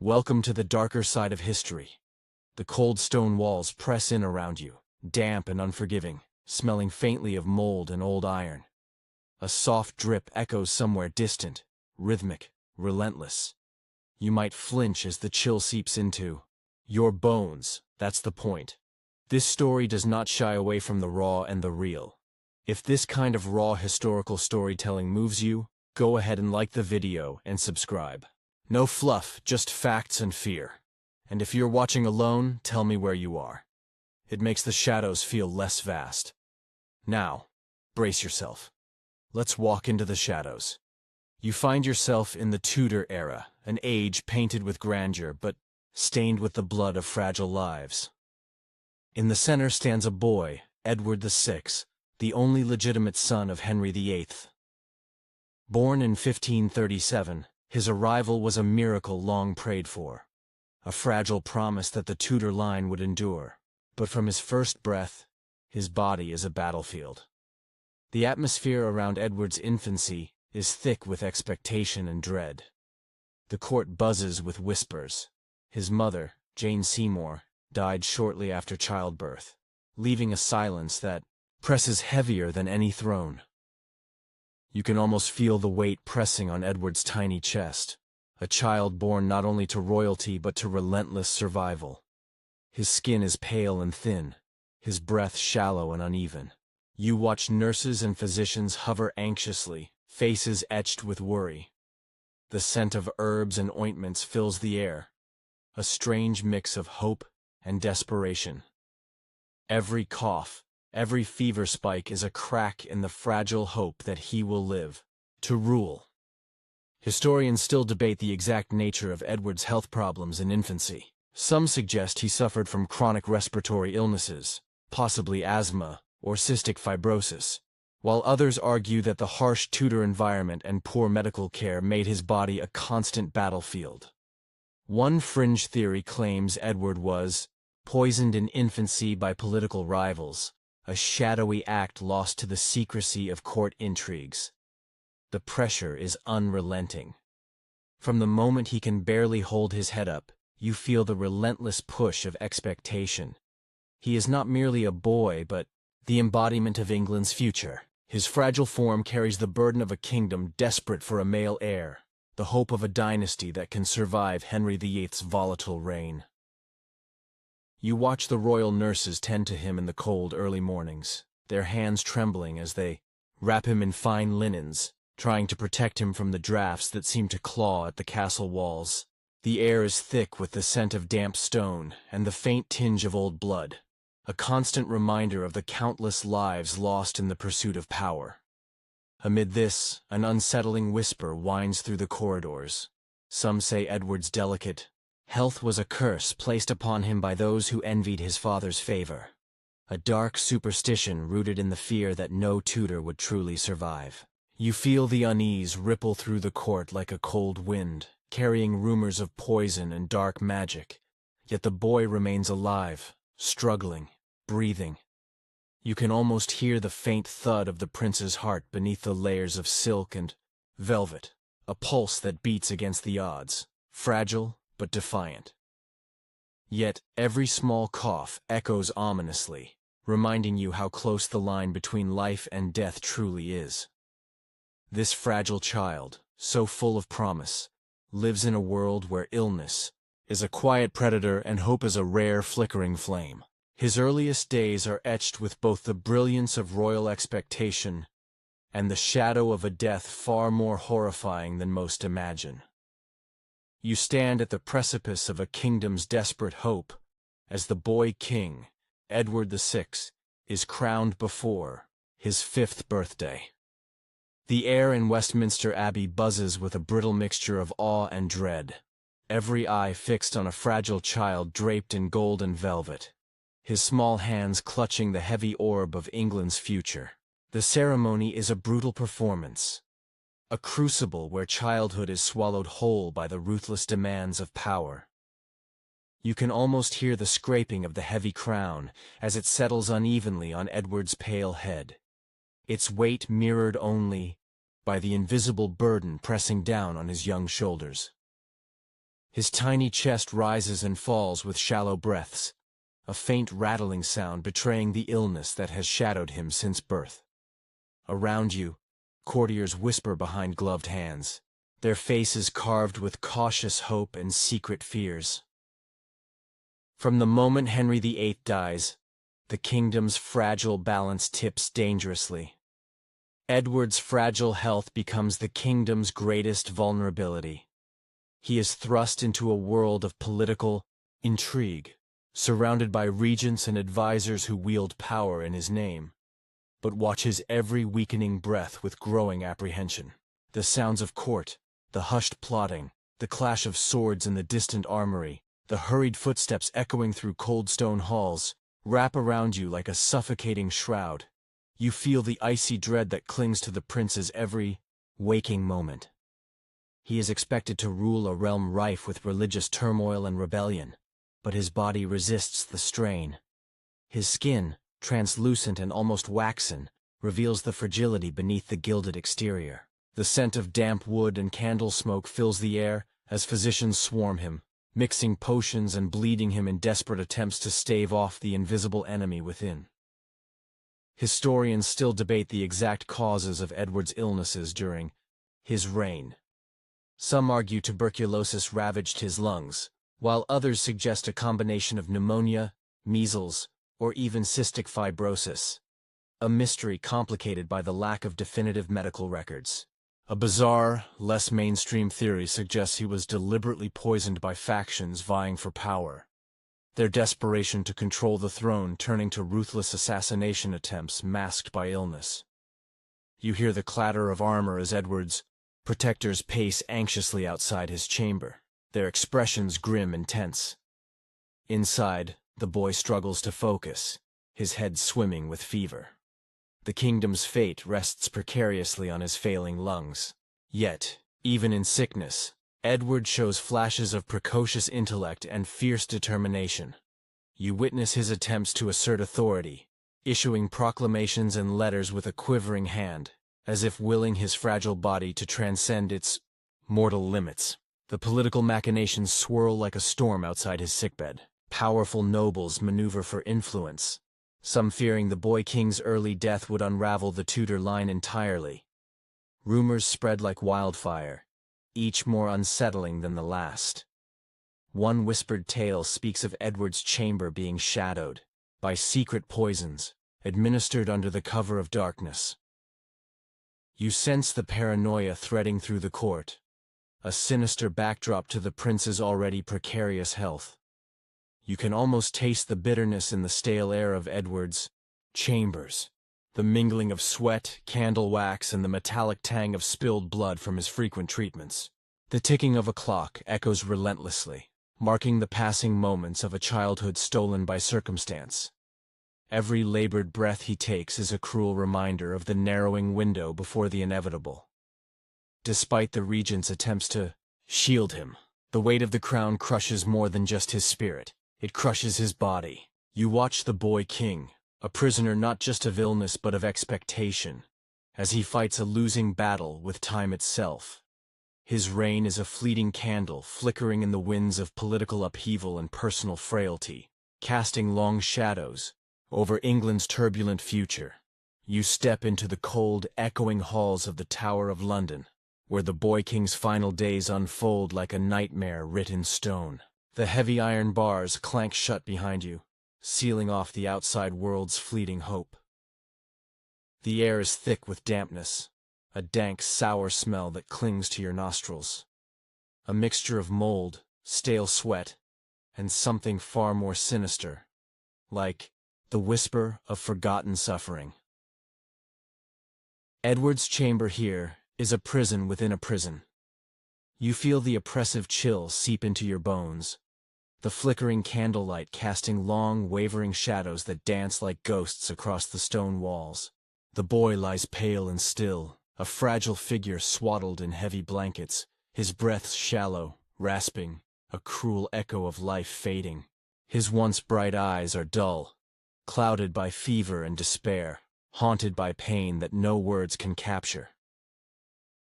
Welcome to the darker side of history. The cold stone walls press in around you, damp and unforgiving, smelling faintly of mold and old iron. A soft drip echoes somewhere distant, rhythmic, relentless. You might flinch as the chill seeps into your bones. That's the point. This story does not shy away from the raw and the real. If this kind of raw historical storytelling moves you, go ahead and like the video and subscribe. No fluff, just facts and fear. And if you're watching alone, tell me where you are. It makes the shadows feel less vast. Now, brace yourself. Let's walk into the shadows. You find yourself in the Tudor era, an age painted with grandeur but stained with the blood of fragile lives. In the center stands a boy, Edward VI, the only legitimate son of Henry VIII. Born in 1537, his arrival was a miracle long prayed for, a fragile promise that the Tudor line would endure. But from his first breath, his body is a battlefield. The atmosphere around Edward's infancy is thick with expectation and dread. The court buzzes with whispers. His mother, Jane Seymour, died shortly after childbirth, leaving a silence that presses heavier than any throne. You can almost feel the weight pressing on Edward's tiny chest, a child born not only to royalty but to relentless survival. His skin is pale and thin, his breath shallow and uneven. You watch nurses and physicians hover anxiously, faces etched with worry. The scent of herbs and ointments fills the air, a strange mix of hope and desperation. Every cough, every fever spike is a crack in the fragile hope that he will live to rule. Historians still debate the exact nature of Edward's health problems in infancy. Some suggest he suffered from chronic respiratory illnesses, possibly asthma or cystic fibrosis, while others argue that the harsh Tudor environment and poor medical care made his body a constant battlefield. One fringe theory claims Edward was poisoned in infancy by political rivals, a shadowy act lost to the secrecy of court intrigues. The pressure is unrelenting. From the moment he can barely hold his head up, you feel the relentless push of expectation. He is not merely a boy, but the embodiment of England's future. His fragile form carries the burden of a kingdom desperate for a male heir, the hope of a dynasty that can survive Henry VIII's volatile reign. You watch the royal nurses tend to him in the cold early mornings, their hands trembling as they wrap him in fine linens, trying to protect him from the drafts that seem to claw at the castle walls. The air is thick with the scent of damp stone and the faint tinge of old blood, a constant reminder of the countless lives lost in the pursuit of power. Amid this, an unsettling whisper winds through the corridors. Some say Edward's delicate health was a curse placed upon him by those who envied his father's favor, a dark superstition rooted in the fear that no Tudor would truly survive. You feel the unease ripple through the court like a cold wind, carrying rumors of poison and dark magic, yet the boy remains alive, struggling, breathing. You can almost hear the faint thud of the prince's heart beneath the layers of silk and velvet, a pulse that beats against the odds, fragile but defiant. Yet every small cough echoes ominously, reminding you how close the line between life and death truly is. This fragile child, so full of promise, lives in a world where illness is a quiet predator and hope is a rare flickering flame. His earliest days are etched with both the brilliance of royal expectation and the shadow of a death far more horrifying than most imagine. You stand at the precipice of a kingdom's desperate hope as the boy king, Edward VI, is crowned before his 5th birthday. The air in Westminster Abbey buzzes with a brittle mixture of awe and dread, every eye fixed on a fragile child draped in gold and velvet, his small hands clutching the heavy orb of England's future. The ceremony is a brutal performance, a crucible where childhood is swallowed whole by the ruthless demands of power. You can almost hear the scraping of the heavy crown as it settles unevenly on Edward's pale head, its weight mirrored only by the invisible burden pressing down on his young shoulders. His tiny chest rises and falls with shallow breaths, a faint rattling sound betraying the illness that has shadowed him since birth. Around you, courtiers whisper behind gloved hands, their faces carved with cautious hope and secret fears. From the moment Henry VIII dies, the kingdom's fragile balance tips dangerously. Edward's fragile health becomes the kingdom's greatest vulnerability. He is thrust into a world of political intrigue, surrounded by regents and advisors who wield power in his name, but watch his every weakening breath with growing apprehension. The sounds of court, the hushed plotting, the clash of swords in the distant armory, the hurried footsteps echoing through cold stone halls, wrap around you like a suffocating shroud. You feel the icy dread that clings to the prince's every waking moment. He is expected to rule a realm rife with religious turmoil and rebellion, but his body resists the strain. His skin, translucent and almost waxen, reveals the fragility beneath the gilded exterior. The scent of damp wood and candle smoke fills the air as physicians swarm him, mixing potions and bleeding him in desperate attempts to stave off the invisible enemy within. Historians still debate the exact causes of Edward's illnesses during his reign. Some argue tuberculosis ravaged his lungs, while others suggest a combination of pneumonia, measles, or even cystic fibrosis, a mystery complicated by the lack of definitive medical records. A bizarre, less mainstream theory suggests he was deliberately poisoned by factions vying for power, their desperation to control the throne turning to ruthless assassination attempts masked by illness. You hear the clatter of armor as Edward's protectors pace anxiously outside his chamber, their expressions grim and tense. Inside, the boy struggles to focus, his head swimming with fever. The kingdom's fate rests precariously on his failing lungs. Yet, even in sickness, Edward shows flashes of precocious intellect and fierce determination. You witness his attempts to assert authority, issuing proclamations and letters with a quivering hand, as if willing his fragile body to transcend its mortal limits. The political machinations swirl like a storm outside his sickbed. Powerful nobles maneuver for influence, some fearing the boy king's early death would unravel the Tudor line entirely. Rumors spread like wildfire, each more unsettling than the last. One whispered tale speaks of Edward's chamber being shadowed by secret poisons, administered under the cover of darkness. You sense the paranoia threading through the court, a sinister backdrop to the prince's already precarious health. You can almost taste the bitterness in the stale air of Edward's chambers, the mingling of sweat, candle wax, and the metallic tang of spilled blood from his frequent treatments. The ticking of a clock echoes relentlessly, marking the passing moments of a childhood stolen by circumstance. Every labored breath he takes is a cruel reminder of the narrowing window before the inevitable. Despite the regent's attempts to shield him, the weight of the crown crushes more than just his spirit. It crushes his body. You watch the boy king, a prisoner not just of illness but of expectation, as he fights a losing battle with time itself. His reign is a fleeting candle flickering in the winds of political upheaval and personal frailty, casting long shadows over England's turbulent future. You step into the cold, echoing halls of the Tower of London, where the boy king's final days unfold like a nightmare writ in stone. The heavy iron bars clank shut behind you, sealing off the outside world's fleeting hope. The air is thick with dampness, a dank, sour smell that clings to your nostrils. A mixture of mold, stale sweat, and something far more sinister, like the whisper of forgotten suffering. Edward's chamber here is a prison within a prison. You feel the oppressive chill seep into your bones, the flickering candlelight casting long, wavering shadows that dance like ghosts across the stone walls. The boy lies pale and still, a fragile figure swaddled in heavy blankets, his breath shallow, rasping, a cruel echo of life fading. His once bright eyes are dull, clouded by fever and despair, haunted by pain that no words can capture.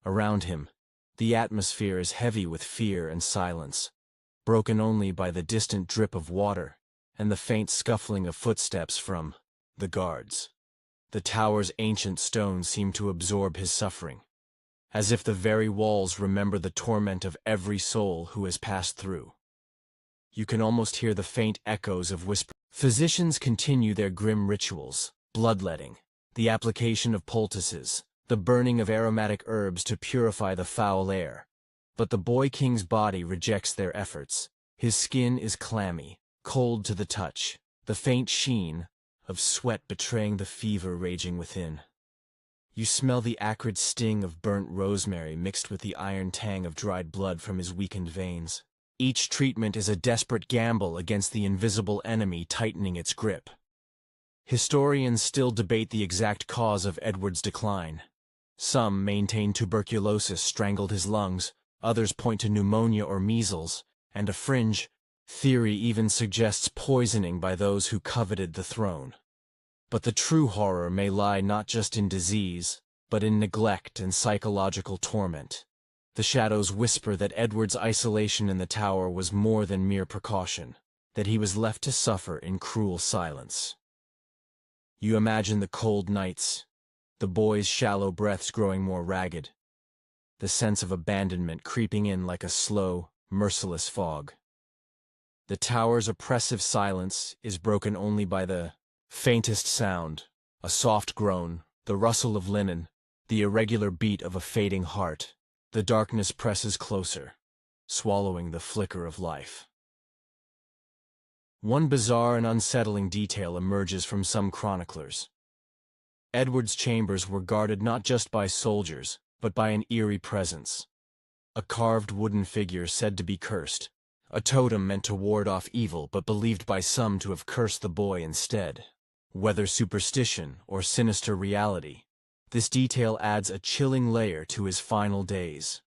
Around him, the atmosphere is heavy with fear and silence. broken only by the distant drip of water and the faint scuffling of footsteps from the guards. The tower's ancient stones seemed to absorb his suffering, as if the very walls remember the torment of every soul who has passed through. You can almost hear the faint echoes of whispers. Physicians continue their grim rituals, bloodletting, the application of poultices, the burning of aromatic herbs to purify the foul air. But the boy king's body rejects their efforts. His skin is clammy, cold to the touch, the faint sheen of sweat betraying the fever raging within. You smell the acrid sting of burnt rosemary mixed with the iron tang of dried blood from his weakened veins. Each treatment is a desperate gamble against the invisible enemy tightening its grip. Historians still debate the exact cause of Edward's decline. Some maintain tuberculosis strangled his lungs, others point to pneumonia or measles, and a fringe theory even suggests poisoning by those who coveted the throne. But the true horror may lie not just in disease, but in neglect and psychological torment. The shadows whisper that Edward's isolation in the tower was more than mere precaution, that he was left to suffer in cruel silence. You imagine the cold nights, the boy's shallow breaths growing more ragged, the sense of abandonment creeping in like a slow, merciless fog. The tower's oppressive silence is broken only by the faintest sound, a soft groan, the rustle of linen, the irregular beat of a fading heart. The darkness presses closer, swallowing the flicker of life. One bizarre and unsettling detail emerges from some chroniclers. Edward's chambers were guarded not just by soldiers, but by an eerie presence. A carved wooden figure said to be cursed, a totem meant to ward off evil but believed by some to have cursed the boy instead. Whether superstition or sinister reality, this detail adds a chilling layer to his final days.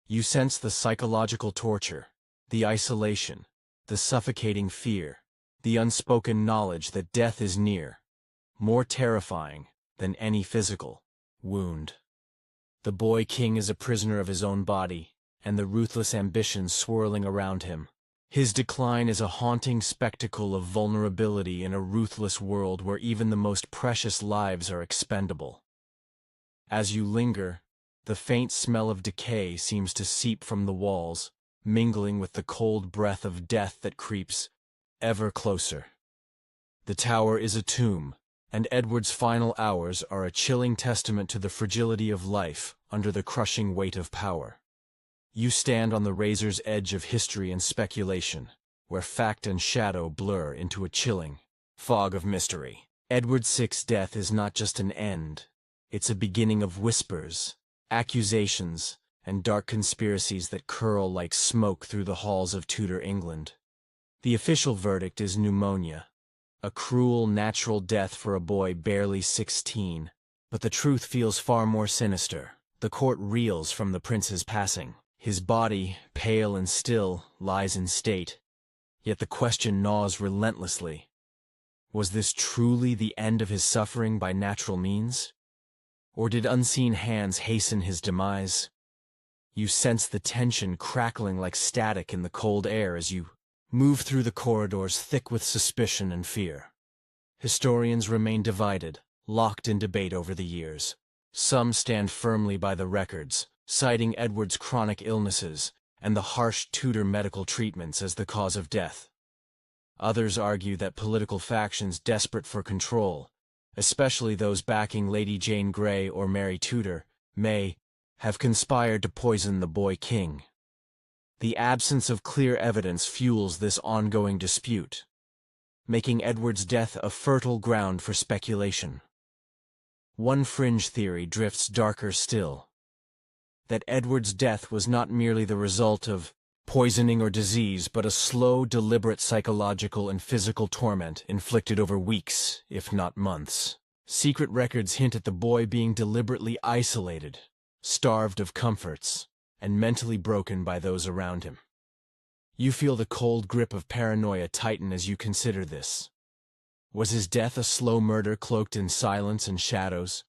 You sense the psychological torture, the isolation, the suffocating fear, the unspoken knowledge that death is near, more terrifying than any physical wound. The boy king is a prisoner of his own body, and the ruthless ambitions swirling around him. His decline is a haunting spectacle of vulnerability in a ruthless world where even the most precious lives are expendable. As you linger, the faint smell of decay seems to seep from the walls, mingling with the cold breath of death that creeps ever closer. The tower is a tomb, and Edward's final hours are a chilling testament to the fragility of life under the crushing weight of power. You stand on the razor's edge of history and speculation, where fact and shadow blur into a chilling fog of mystery. Edward VI's death is not just an end, it's a beginning of whispers, accusations, and dark conspiracies that curl like smoke through the halls of Tudor England. The official verdict is pneumonia, a cruel natural death for a boy barely 16, but the truth feels far more sinister. The court reels from the prince's passing. His body, pale and still, lies in state, yet the question gnaws relentlessly. Was this truly the end of his suffering by natural means? Or did unseen hands hasten his demise? You sense the tension crackling like static in the cold air as you move through the corridors thick with suspicion and fear. Historians remain divided, locked in debate over the years. Some stand firmly by the records, citing Edward's chronic illnesses and the harsh Tudor medical treatments as the cause of death. Others argue that political factions desperate for control, especially those backing Lady Jane Grey or Mary Tudor, may have conspired to poison the boy king. The absence of clear evidence fuels this ongoing dispute, making Edward's death a fertile ground for speculation. One fringe theory drifts darker still, that Edward's death was not merely the result of poisoning or disease, but a slow, deliberate psychological and physical torment inflicted over weeks, if not months. Secret records hint at the boy being deliberately isolated, starved of comforts, and mentally broken by those around him. You feel the cold grip of paranoia tighten as you consider this. Was his death a slow murder cloaked in silence and shadows?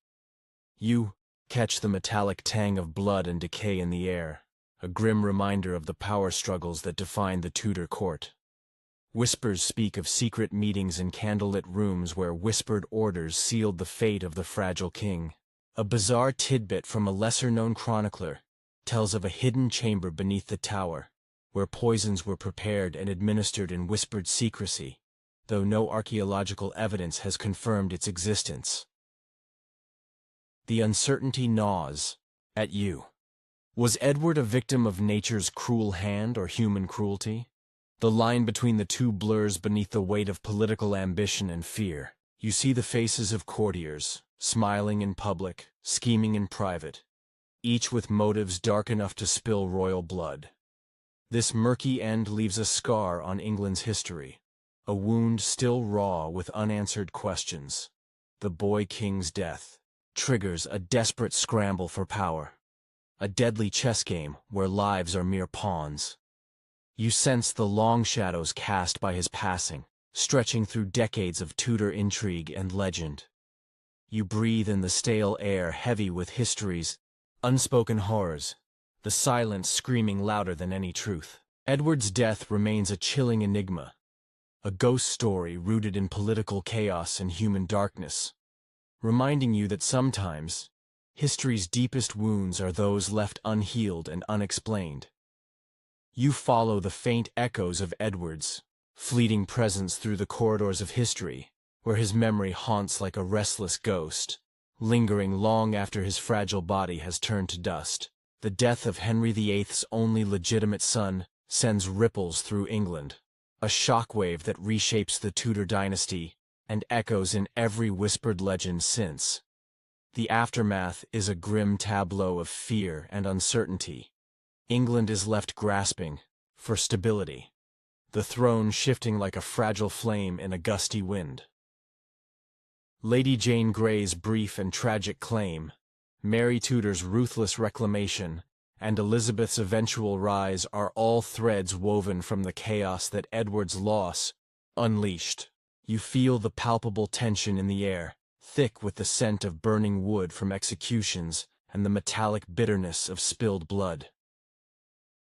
You catch the metallic tang of blood and decay in the air, a grim reminder of the power struggles that defined the Tudor court. Whispers speak of secret meetings in candlelit rooms where whispered orders sealed the fate of the fragile king. A bizarre tidbit from a lesser-known chronicler tells of a hidden chamber beneath the tower, where poisons were prepared and administered in whispered secrecy, though no archaeological evidence has confirmed its existence. The uncertainty gnaws at you. Was Edward a victim of nature's cruel hand or human cruelty? The line between the two blurs beneath the weight of political ambition and fear. You see the faces of courtiers, smiling in public, scheming in private, each with motives dark enough to spill royal blood. This murky end leaves a scar on England's history, a wound still raw with unanswered questions. The boy king's death triggers a desperate scramble for power, a deadly chess game where lives are mere pawns. You sense the long shadows cast by his passing, stretching through decades of Tudor intrigue and legend. You breathe in the stale air heavy with history's unspoken horrors, the silence screaming louder than any truth. Edward's death remains a chilling enigma, a ghost story rooted in political chaos and human darkness, reminding you that sometimes history's deepest wounds are those left unhealed and unexplained. You follow the faint echoes of Edward's fleeting presence through the corridors of history, where his memory haunts like a restless ghost, lingering long after his fragile body has turned to dust. The death of Henry VIII's only legitimate son sends ripples through England, a shockwave that reshapes the Tudor dynasty and echoes in every whispered legend since. The aftermath is a grim tableau of fear and uncertainty. England is left grasping for stability, the throne shifting like a fragile flame in a gusty wind. Lady Jane Grey's brief and tragic claim, Mary Tudor's ruthless reclamation, and Elizabeth's eventual rise are all threads woven from the chaos that Edward's loss unleashed. You feel the palpable tension in the air, thick with the scent of burning wood from executions and the metallic bitterness of spilled blood.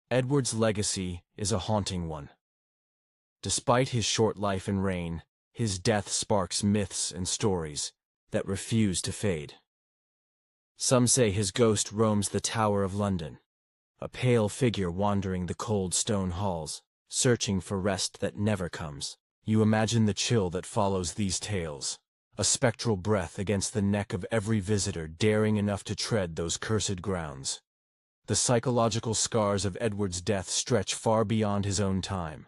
Edward's legacy is a haunting one. Despite his short life and reign, his death sparks myths and stories that refuse to fade. Some say his ghost roams the Tower of London, a pale figure wandering the cold stone halls, searching for rest that never comes. You imagine the chill that follows these tales, a spectral breath against the neck of every visitor daring enough to tread those cursed grounds. The psychological scars of Edward's death stretch far beyond his own time.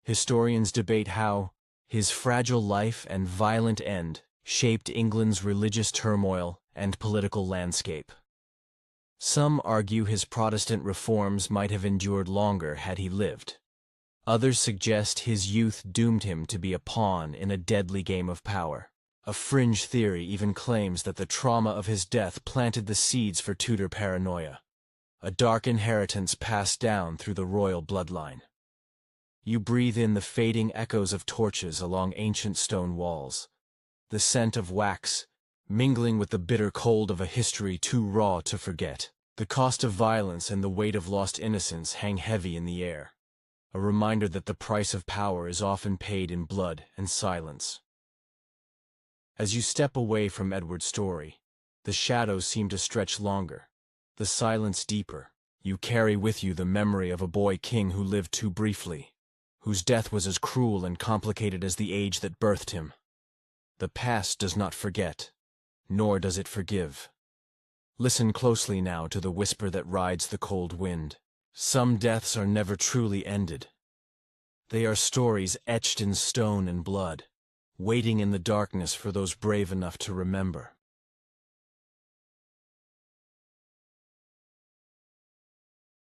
Historians debate how his fragile life and violent end shaped England's religious turmoil and political landscape. Some argue his Protestant reforms might have endured longer had he lived. Others suggest his youth doomed him to be a pawn in a deadly game of power. A fringe theory even claims that the trauma of his death planted the seeds for Tudor paranoia, a dark inheritance passed down through the royal bloodline. You breathe in the fading echoes of torches along ancient stone walls, the scent of wax mingling with the bitter cold of a history too raw to forget. The cost of violence and the weight of lost innocence hang heavy in the air, a reminder that the price of power is often paid in blood and silence. As you step away from Edward's story, the shadows seem to stretch longer, the silence deeper. You carry with you the memory of a boy king who lived too briefly, whose death was as cruel and complicated as the age that birthed him. The past does not forget, nor does it forgive. Listen closely now to the whisper that rides the cold wind. Some deaths are never truly ended. They are stories etched in stone and blood, waiting in the darkness for those brave enough to remember.